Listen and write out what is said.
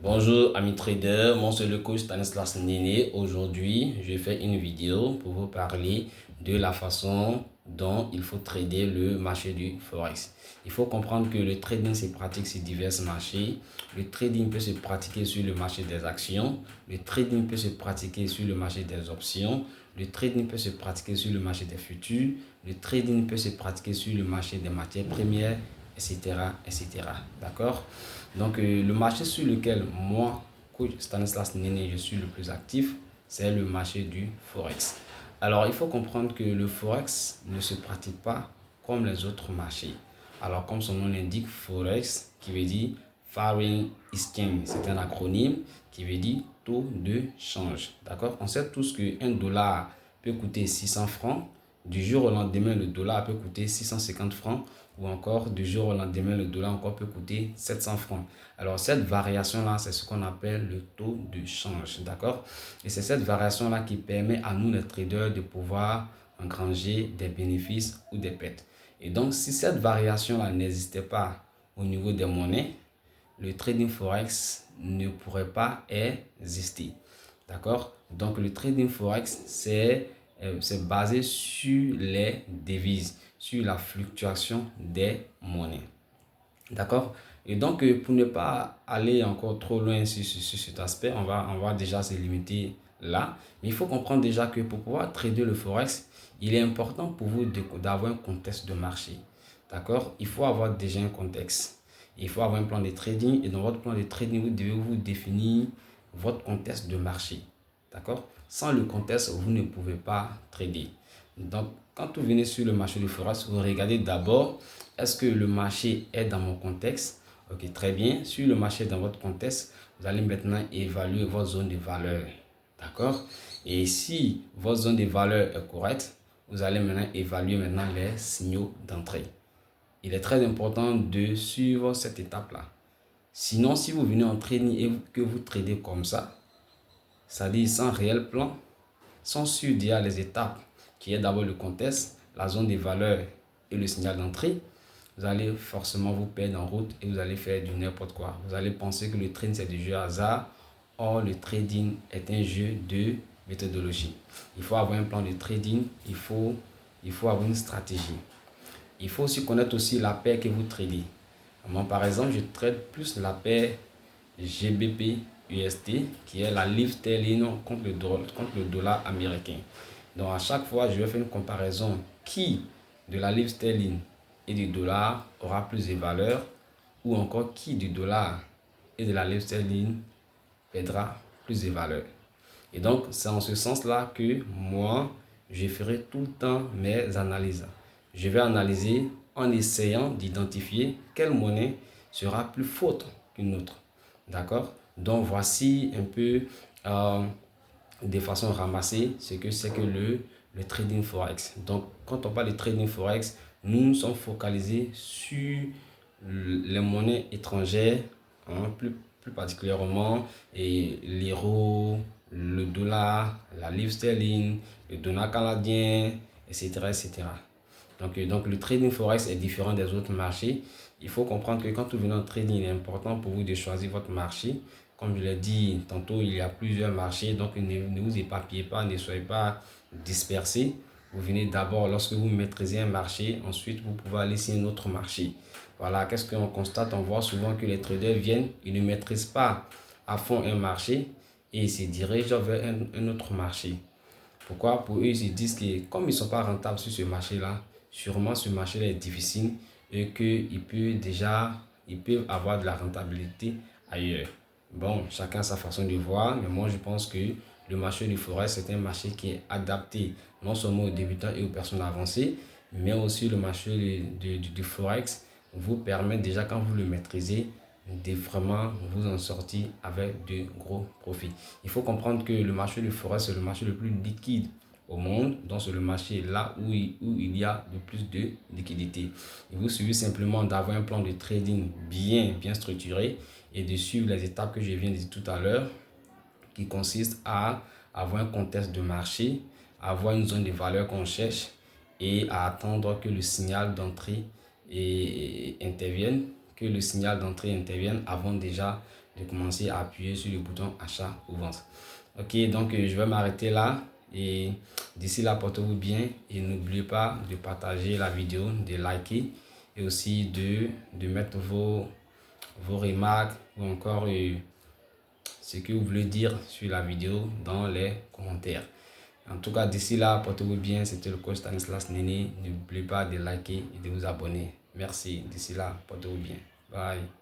Bonjour amis traders, moi c'est le coach Stanislas Néné. Aujourd'hui, je fais une vidéo pour vous parler de la façon dont il faut trader le marché du Forex. Il faut comprendre que le trading se pratique sur divers marchés. Le trading peut se pratiquer sur le marché des actions. Le trading peut se pratiquer sur le marché des options. Le trading peut se pratiquer sur le marché des futurs. Le trading peut se pratiquer sur le marché des matières premières, etc. etc. D'accord? Donc, le marché sur lequel moi, coach Stanislas Néné, je suis le plus actif, c'est le marché du Forex. Alors, il faut comprendre que le Forex ne se pratique pas comme les autres marchés. Alors, comme son nom l'indique, Forex, qui veut dire Foreign Exchange, c'est un acronyme qui veut dire taux de change. D'accord? On sait tous qu'un dollar peut coûter 600 francs. Du jour au lendemain, le dollar peut coûter 650 francs ou encore du jour au lendemain, le dollar encore peut coûter 700 francs. Alors, cette variation-là, c'est ce qu'on appelle le taux de change, d'accord? Et c'est cette variation-là qui permet à nous, les traders, de pouvoir engranger des bénéfices ou des pertes. Et donc, si cette variation-là n'existait pas au niveau des monnaies, le trading forex ne pourrait pas exister. D'accord? Donc, le trading forex, c'est basé sur les devises, sur la fluctuation des monnaies. D'accord? Et donc, pour ne pas aller encore trop loin sur cet aspect, on va déjà se limiter là. Mais il faut comprendre déjà que pour pouvoir trader le forex, il est important pour vous d'avoir un contexte de marché. D'accord? Il faut avoir déjà un contexte. Il faut avoir un plan de trading. Et dans votre plan de trading, vous devez vous définir votre contexte de marché. D'accord? Sans le contexte, vous ne pouvez pas trader. Donc, quand vous venez sur le marché du forex, vous regardez d'abord, est-ce que le marché est dans mon contexte? Ok, très bien. Sur le marché dans votre contexte, vous allez maintenant évaluer votre zone de valeur. D'accord? Et si votre zone de valeur est correcte, vous allez maintenant évaluer les signaux d'entrée. Il est très important de suivre cette étape-là. Sinon, si vous venez en trading et que vous tradez comme ça, c'est-à-dire sans réel plan, sans suivre déjà les étapes qui est d'abord le contexte, la zone de valeur et le signal d'entrée, vous allez forcément vous perdre en route et vous allez faire du n'importe quoi. Vous allez penser que le trading c'est du jeu hasard. Or, le trading est un jeu de méthodologie. Il faut avoir un plan de trading, il faut avoir une stratégie. Il faut aussi connaître aussi la paire que vous tradez. Moi, par exemple, je trade plus la paire GBP USD qui est la livre sterling contre le dollar américain. Donc, à chaque fois, je vais faire une comparaison qui de la livre sterling et du dollar aura plus de valeur ou encore qui du dollar et de la livre sterling perdra plus de valeur. Et donc, c'est en ce sens-là que moi, je ferai tout le temps mes analyses. Je vais analyser en essayant d'identifier quelle monnaie sera plus forte qu'une autre. D'accord? Donc, voici un peu de façon ramassée ce que c'est que le trading forex. Donc, quand on parle de trading forex, nous sommes focalisés sur les monnaies étrangères, hein, plus particulièrement l'euro, le dollar, la livre sterling, le dollar canadien, etc. etc. Donc, le trading forex est différent des autres marchés. Il faut comprendre que quand vous venez en trading, il est important pour vous de choisir votre marché. Comme je l'ai dit tantôt, il y a plusieurs marchés, donc ne vous éparpillez pas, ne soyez pas dispersés. Vous venez d'abord, lorsque vous maîtrisez un marché, ensuite vous pouvez aller sur un autre marché. Voilà, qu'est-ce qu'on constate? On voit souvent que les traders viennent, ils ne maîtrisent pas à fond un marché et ils se dirigent vers un autre marché. Pourquoi? Pour eux, ils se disent que comme ils ne sont pas rentables sur ce marché-là, sûrement ce marché-là est difficile et ils peuvent avoir de la rentabilité ailleurs. Bon, chacun sa façon de voir, mais moi je pense que le marché du forex, c'est un marché qui est adapté non seulement aux débutants et aux personnes avancées, mais aussi le marché du forex vous permet déjà, quand vous le maîtrisez, de vraiment vous en sortir avec de gros profits. Il faut comprendre que le marché du forex, c'est le marché le plus liquide au monde, donc c'est le marché là où il y a le plus de liquidité. Il vous suffit simplement d'avoir un plan de trading bien structuré et de suivre les étapes que je viens de dire tout à l'heure, qui consiste à avoir un contexte de marché, avoir une zone de valeur qu'on cherche et à attendre que le signal d'entrée intervienne, avant déjà de commencer à appuyer sur le bouton achat ou vente. Ok, donc je vais m'arrêter là. Et d'ici là, portez-vous bien. Et n'oubliez pas de partager la vidéo, de liker et aussi de mettre vos remarques ou encore ce que vous voulez dire sur la vidéo dans les commentaires. En tout cas, d'ici là, portez-vous bien. C'était le coach Stanislas Néné. N'oubliez pas de liker et de vous abonner. Merci. D'ici là, portez-vous bien. Bye.